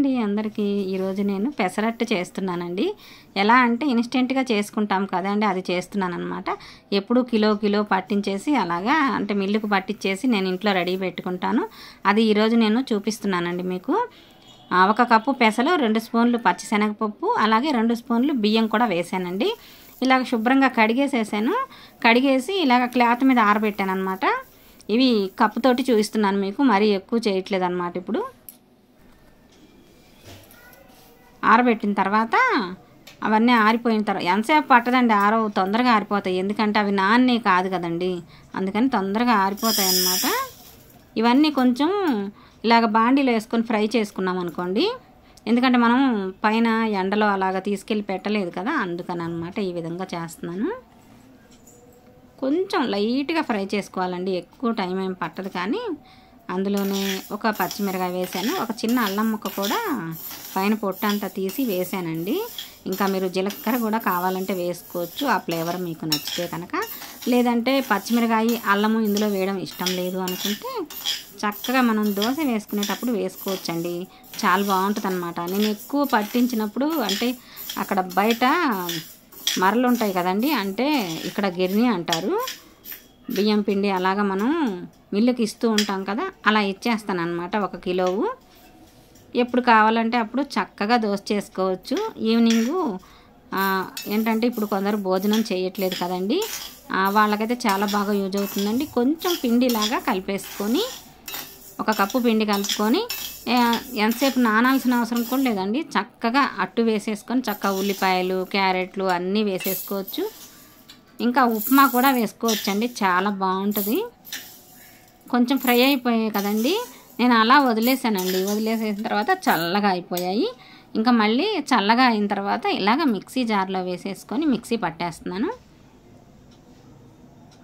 అండి అందరికీ. ఈరోజు నేను పెసరట్టు చేస్తున్నానండి. ఎలా అంటే ఇన్స్టెంట్గా చేసుకుంటాం కదండి, అది చేస్తున్నానమాట. ఎప్పుడు కిలో పట్టించేసి అలాగా అంటే మిల్లుకు పట్టించేసి నేను ఇంట్లో రెడీ పెట్టుకుంటాను. అది ఈరోజు నేను చూపిస్తున్నానండి మీకు. 1 కప్పు పెసలు, 2 స్పూన్లు పచ్చిశనగపప్పు, అలాగే 2 స్పూన్లు బియ్యం కూడా వేసానండి. ఇలాగ శుభ్రంగా కడిగేసేసాను. కడిగేసి ఇలాగ క్లాత్ మీద ఆరబెట్టాను అనమాట. ఇవి కప్పుతోటి చూపిస్తున్నాను మీకు, మరీ ఎక్కువ చేయట్లేదు అనమాట. ఇప్పుడు ఆరబెట్టిన తర్వాత అవన్నీ ఆరిపోయిన తర్వాత ఎంతసేపు పట్టదండి, తొందరగా ఆరిపోతాయి. ఎందుకంటే అవి నాన్నే కాదు కదండి, అందుకని తొందరగా ఆరిపోతాయి అన్నమాట. ఇవన్నీ కొంచెం ఇలాగ బాండీలో వేసుకొని ఫ్రై చేసుకున్నాం అనుకోండి, ఎందుకంటే మనం పైన ఎండలో అలాగ తీసుకెళ్ళి పెట్టలేదు కదా, అందుకని అనమాట ఈ విధంగా చేస్తున్నాను. కొంచెం లైట్గా ఫ్రై చేసుకోవాలండి, ఎక్కువ టైం ఏం పట్టదు. కానీ అందులోనే ఒక పచ్చిమిరకాయ వేసాను, ఒక చిన్న అల్లం ముక్క కూడా పైన పొట్టంతా తీసి వేసానండి. ఇంకా మీరు జీలకర్ర కూడా కావాలంటే వేసుకోవచ్చు, ఆ ఫ్లేవర్ మీకు నచ్చితే కనుక. లేదంటే పచ్చిమిరకాయ అల్లము ఇందులో వేయడం ఇష్టం లేదు అనుకుంటే చక్కగా మనం దోశ వేసుకునేటప్పుడు వేసుకోవచ్చండి, చాలా బాగుంటుంది అనమాట. నేను ఎక్కువ పట్టించినప్పుడు అంటే అక్కడ బయట మరలు ఉంటాయి కదండి, అంటే ఇక్కడ గిర్ని అంటారు, బియ్యం పిండి అలాగా మనం మిల్లుకి ఇస్తూ ఉంటాం కదా, అలా ఇచ్చేస్తాను అనమాట. 1 కిలోవు ఎప్పుడు కావాలంటే అప్పుడు చక్కగా దోశ చేసుకోవచ్చు. ఈవినింగు ఏంటంటే ఇప్పుడు కొందరు భోజనం చేయట్లేదు కదండి, వాళ్ళకైతే చాలా బాగా యూజ్ అవుతుందండి. కొంచెం పిండిలాగా కలిపేసుకొని 1 కప్పు పిండి కలుపుకొని ఎంతసేపు నానాల్సిన అవసరం కూడా లేదండి. చక్కగా అట్టు వేసేసుకొని చక్కగా ఉల్లిపాయలు, క్యారెట్లు అన్నీ వేసేసుకోవచ్చు. ఇంకా ఉప్మా కూడా వేసుకోవచ్చండి, చాలా బాగుంటుంది. కొంచెం ఫ్రై అయిపోయాయి కదండి, నేను అలా వదిలేసానండి. వదిలేసేసిన తర్వాత చల్లగా అయిపోయాయి. ఇంకా మళ్ళీ చల్లగా అయిన తర్వాత ఇలాగ మిక్సీ జార్లో వేసేసుకొని మిక్సీ పట్టేస్తున్నాను.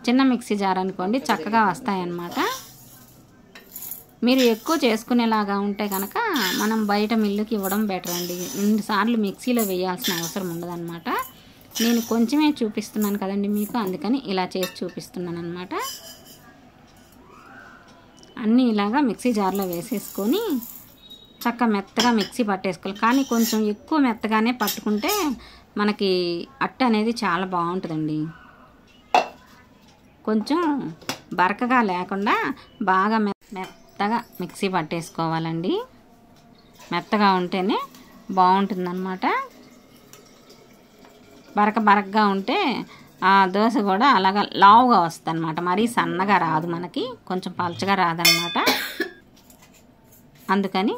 చిన్న మిక్సీ జార్ అనుకోండి, చక్కగా వస్తాయన్నమాట. మీరు ఎక్కువ చేసుకునేలాగా ఉంటే కనుక మనం బయట మిల్లుకి ఇవ్వడం బెటర్ అండి. 2 సార్లు మిక్సీలో వేయాల్సిన అవసరం ఉండదన్నమాట. నేను కొంచెమే చూపిస్తున్నాను కదండి మీకు, అందుకని ఇలా చేసి చూపిస్తున్నాను అనమాట. అన్నీ ఇలాగా మిక్సీ జార్లో వేసేసుకొని చక్కగా మెత్తగా మిక్సీ పట్టేసుకోవాలి. కానీ కొంచెం ఎక్కువ మెత్తగానే పట్టుకుంటే మనకి అట్టు అనేది చాలా బాగుంటుందండి. కొంచెం బరకగా లేకుండా బాగా మెత్తగా మిక్సీ పట్టేసుకోవాలండి. మెత్తగా ఉంటేనే బాగుంటుందన్నమాట. బరకగా ఉంటే ఆ దోశ కూడా అలాగా లావుగా వస్తుంది అనమాట, మరీ సన్నగా రాదు, మనకి కొంచెం పలచగా రాదనమాట. అందుకని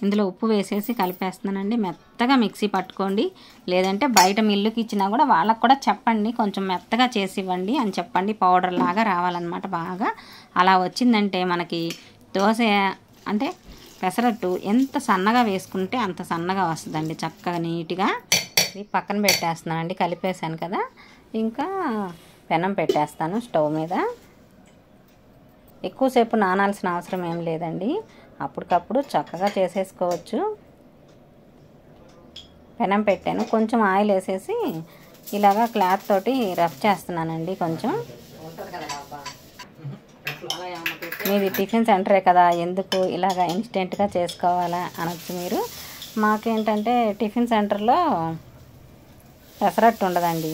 ఇందులో ఉప్పు వేసేసి కలిపేస్తున్నానండి. మెత్తగా మిక్సీ పట్టుకోండి, లేదంటే బయట మిల్లుకి ఇచ్చినా కూడా వాళ్ళకు కూడా చెప్పండి, కొంచెం మెత్తగా చేసి ఇవ్వండి అని చెప్పండి. పౌడర్ లాగా రావాలన్నమాట బాగా. అలా వచ్చిందంటే మనకి దోశ అంటే పెసరట్టు ఎంత సన్నగా వేసుకుంటే అంత సన్నగా వస్తుందండి, చక్కగా నీట్గా. ఇది పక్కన పెట్టేస్తున్నానండి, కలిపేసాను కదా. ఇంకా పెనం పెట్టేస్తాను స్టవ్ మీద. ఎక్కువసేపు నానాల్సిన అవసరం ఏం లేదండి, అప్పటికప్పుడు చక్కగా చేసేసుకోవచ్చు. పెనం పెట్టాను, కొంచెం ఆయిల్ వేసేసి ఇలాగా క్లాత్ తోటి రఫ్ చేస్తున్నానండి. కొంచెం మీది టిఫిన్ సెంటరే కదా, ఎందుకు ఇలాగా ఇన్స్టెంట్గా చేసుకోవాలా అనొచ్చు మీరు. మాకేంటంటే టిఫిన్ సెంటర్లో పెసరట్టు ఉండదండి,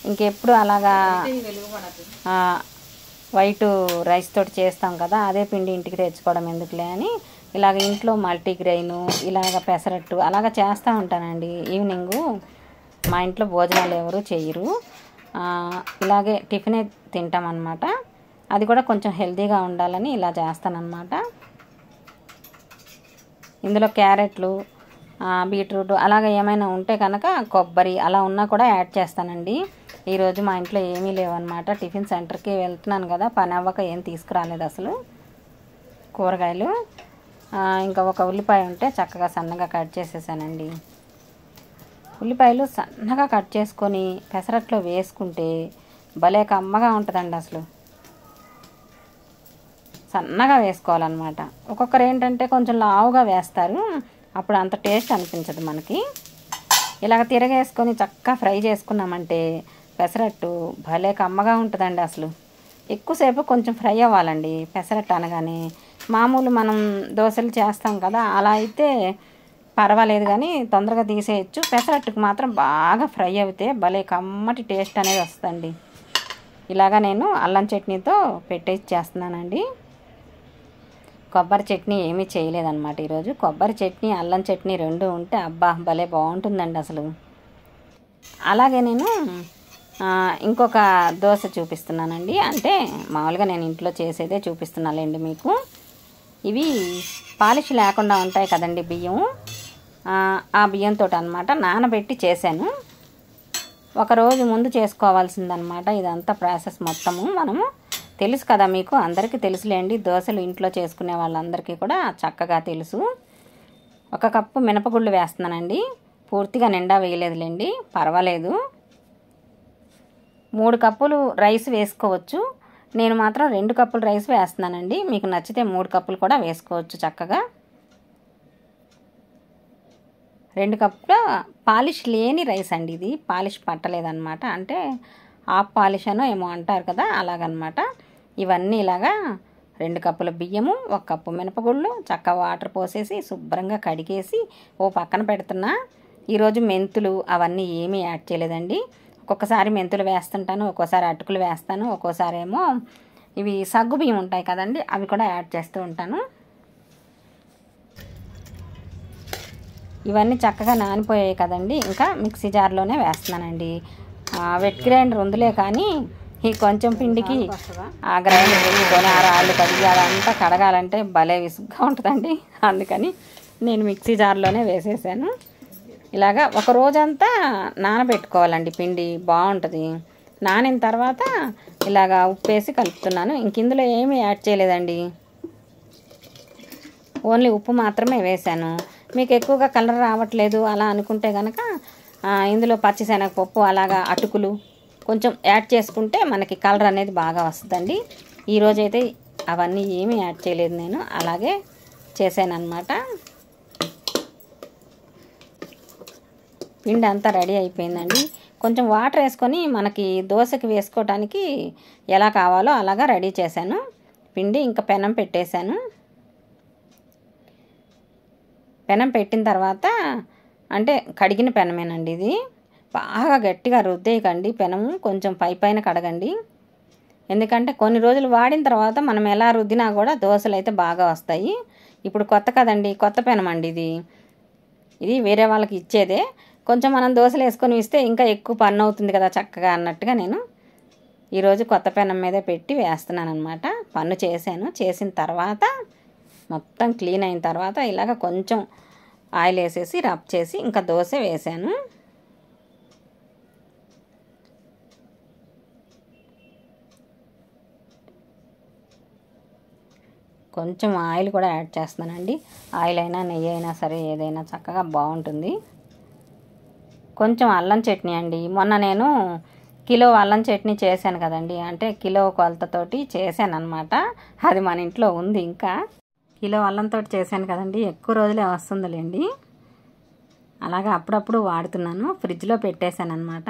ఇంకెప్పుడు అలాగా వైట్ రైస్ తోటి చేస్తాం కదా, అదే పిండి ఇంటికి తెచ్చుకోవడం ఎందుకులే అని ఇలాగ ఇంట్లో మల్టీగ్రెయిన్ ఇలాగ పెసరట్టు అలాగ చేస్తూ ఉంటానండి. ఈవినింగు మా ఇంట్లో భోజనాలు ఎవరు చేయరు, ఇలాగే టిఫినే తింటామన్నమాట. అది కూడా కొంచెం హెల్తీగా ఉండాలని ఇలా చేస్తానన్నమాట. ఇందులో క్యారెట్లు, బీట్రూట్ అలాగ ఏమైనా ఉంటే కనుక కొబ్బరి అలా ఉన్నా కూడా యాడ్ చేస్తానండి. ఈరోజు మా ఇంట్లో ఏమీ లేవన్నమాట, టిఫిన్ సెంటర్కి వెళ్తున్నాను కదా, పని అవ్వక ఏం తీసుకురాలేదు అసలు కూరగాయలు. ఇంకా 1 ఉల్లిపాయ ఉంటే చక్కగా సన్నగా కట్ చేసేసానండి. ఉల్లిపాయలు సన్నగా కట్ చేసుకొని పెసరట్లో వేసుకుంటే భలే కమ్మగా ఉంటుందండి. అసలు సన్నగా వేసుకోవాలన్నమాట. ఒక్కొక్కరు ఏంటంటే కొంచెం లావుగా వేస్తారు, అప్పుడు అంత టేస్ట్ అనిపించదు మనకి. ఇలాగ తిరగేసుకొని చక్కగా ఫ్రై చేసుకున్నామంటే పెసరట్టు భలే కమ్మగా ఉంటుందండి. అసలు ఎక్కువసేపు కొంచెం ఫ్రై అవ్వాలండి పెసరట్టు అనగానే. మామూలు మనం దోశలు చేస్తాం కదా, అలా అయితే పర్వాలేదు కానీ తొందరగా తీసేయచ్చు. పెసరట్టుకు మాత్రం బాగా ఫ్రై అవుతే భలే కమ్మటి టేస్ట్ అనేది వస్తుందండి. ఇలాగా నేను అల్లం చట్నీతో పెట్టేసి చేస్తున్నానండి. కొబ్బరి చట్నీ ఏమీ చేయలేదన్నమాట ఈరోజు. కొబ్బరి చట్నీ అల్లం చట్నీ రెండు ఉంటే అబ్బా భలే బాగుంటుందండి అసలు. అలాగే నేను ఇంకొక దోశ చూపిస్తున్నానండి. అంటే మామూలుగా నేను ఇంట్లో చేసేదే చూపిస్తున్నానండి మీకు. ఇవి పాలిష్ లేకుండా ఉంటాయి కదండి బియ్యం, ఆ బియ్యంతో అనమాట నానబెట్టి చేశాను. ఒకరోజు ముందు చేసుకోవాల్సిందనమాట ఇదంతా ప్రాసెస్ మొత్తము. మనము తెలుసు కదా మీకు, అందరికీ తెలుసులేండి, దోశలు ఇంట్లో చేసుకునే వాళ్ళందరికీ కూడా చక్కగా తెలుసు. 1 కప్పు మినపగుళ్ళు వేస్తున్నానండి. పూర్తిగా నిండా వేయలేదులేండి, పర్వాలేదు. 3 కప్పులు రైస్ వేసుకోవచ్చు. నేను మాత్రం 2 కప్పులు రైస్ వేస్తున్నానండి. మీకు నచ్చితే 3 కప్పులు కూడా వేసుకోవచ్చు చక్కగా. 2 కప్పుల పాలిష్ లేని రైస్ అండి ఇది. పాలిష్ పట్టలేదన్నమాట, అంటే హాఫ్ పాలిష్ అనో ఏమో అంటారు కదా, అలాగనమాట. ఇవన్నీ ఇలాగా 2 కప్పుల బియ్యము, 1 కప్పు మినపగుళ్ళు, చక్కగా వాటర్ పోసేసి శుభ్రంగా కడిగేసి ఓ పక్కన పెడుతున్నా. ఈరోజు మెంతులు అవన్నీ ఏమీ యాడ్ చేయలేదండి. ఒక్కొక్కసారి మెంతులు వేస్తుంటాను, ఒక్కోసారి అటుకులు వేస్తాను, ఒక్కోసారి ఏమో ఇవి సగ్గు బియ్యం ఉంటాయి కదండి, అవి కూడా యాడ్ చేస్తూ ఉంటాను. ఇవన్నీ చక్కగా నానిపోయాయి కదండి, ఇంకా మిక్సీ జార్లోనే వేస్తున్నానండి. వెట్ గ్రైండర్ ఉందిలే కానీ ఈ కొంచెం పిండికి ఆ గ్రైండర్ పెట్టుకొని ఆ రాళ్ళు కడిగి అదంతా కడగాలంటే భలే విసుగ్గా ఉంటుందండి. అందుకని నేను మిక్సీ జార్లోనే వేసేసాను. ఇలాగా ఒక రోజంతా నానబెట్టుకోవాలండి పిండి, బాగుంటుంది. నానిన తర్వాత ఇలాగా ఉప్పేసి కలుపుతున్నాను. ఇంక ఇందులో ఏమీ యాడ్ చేయలేదండి, ఓన్లీ ఉప్పు మాత్రమే వేశాను. మీకు ఎక్కువగా కలర్ రావట్లేదు అలా అనుకుంటే కనుక ఇందులో పచ్చిశనగపప్పు అలాగా అటుకులు కొంచెం యాడ్ చేసుకుంటే మనకి కలర్ అనేది బాగా వస్తుందండి. ఈరోజైతే అవన్నీ ఏమీ యాడ్ చేయలేదు, నేను అలాగే చేశాను అన్నమాట. పిండి అంతా రెడీ అయిపోయిందండి. కొంచెం వాటర్ వేసుకొని మనకి దోశకి వేసుకోవడానికి ఎలా కావాలో అలాగా రెడీ చేశాను పిండి. ఇంకా పెనం పెట్టేశాను. పెనం పెట్టిన తర్వాత, అంటే కడిగిన పెనమేనండి ఇది, బాగా గట్టిగా రుద్దేయకండి పెనము, కొంచెం పైన కడగండి. ఎందుకంటే కొన్ని రోజులు వాడిన తర్వాత మనం ఎలా రుద్దినా కూడా దోశలు అయితే బాగా వస్తాయి. ఇప్పుడు కొత్త కదండి, కొత్త పెనం అండి ఇది వేరే వాళ్ళకి ఇచ్చేదే. కొంచెం మనం దోశలు వేసుకొని ఇస్తే ఇంకా ఎక్కువ పన్ను అవుతుంది కదా చక్కగా అన్నట్టుగా నేను ఈరోజు కొత్త పెనం మీదే పెట్టి వేస్తున్నాను అనమాట. పన్ను చేశాను. చేసిన తర్వాత మొత్తం క్లీన్ అయిన తర్వాత ఇలాగ కొంచెం ఆయిల్ వేసేసి రబ్ చేసి ఇంకా దోశ వేసాను. కొంచెం ఆయిల్ కూడా యాడ్ చేస్తున్నానండి. ఆయిల్ అయినా నెయ్యి అయినా సరే ఏదైనా చక్కగా బాగుంటుంది. కొంచెం అల్లం చట్నీ అండి. మొన్న నేను కిలో అల్లం చట్నీ చేశాను కదండి, అంటే కిలో కొలతతోటి చేశాను అనమాట. అది మన ఇంట్లో ఉంది. ఇంకా కిలో అల్లంతో చేశాను కదండి, ఎక్కువ రోజులే వస్తుందిలేండి. అలాగా అప్పుడప్పుడు వాడుతున్నాను. ఫ్రిడ్జ్లో పెట్టేశాను అనమాట.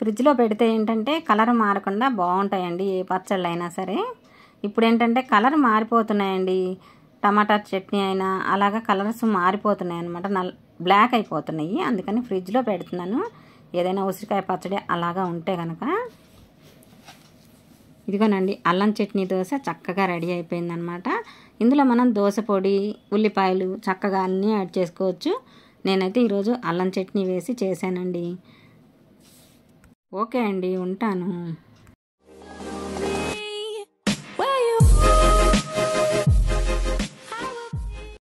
ఫ్రిడ్జ్లో పెడితే ఏంటంటే కలర్ మారకుండా బాగుంటాయండి ఏ పచ్చళ్ళు అయినా సరే. ఇప్పుడు ఏంటంటే కలర్ మారిపోతున్నాయండి. టమాటా చట్నీ అయినా అలాగా కలర్స్ మారిపోతున్నాయి అనమాట, బ్లాక్ అయిపోతున్నాయి. అందుకని ఫ్రిడ్జ్లో పెడుతున్నాను. ఏదైనా ఉసిరికాయ పచ్చడి అలాగా ఉంటే కనుక. ఇదిగోనండి అల్లం చట్నీ దోశ చక్కగా రెడీ అయిపోయిందనమాట. ఇందులో మనం దోశ పొడి, ఉల్లిపాయలు చక్కగా అన్నీ యాడ్ చేసుకోవచ్చు. నేనైతే ఈరోజు అల్లం చట్నీ వేసి చేశానండి. ఓకే అండి, ఉంటాను.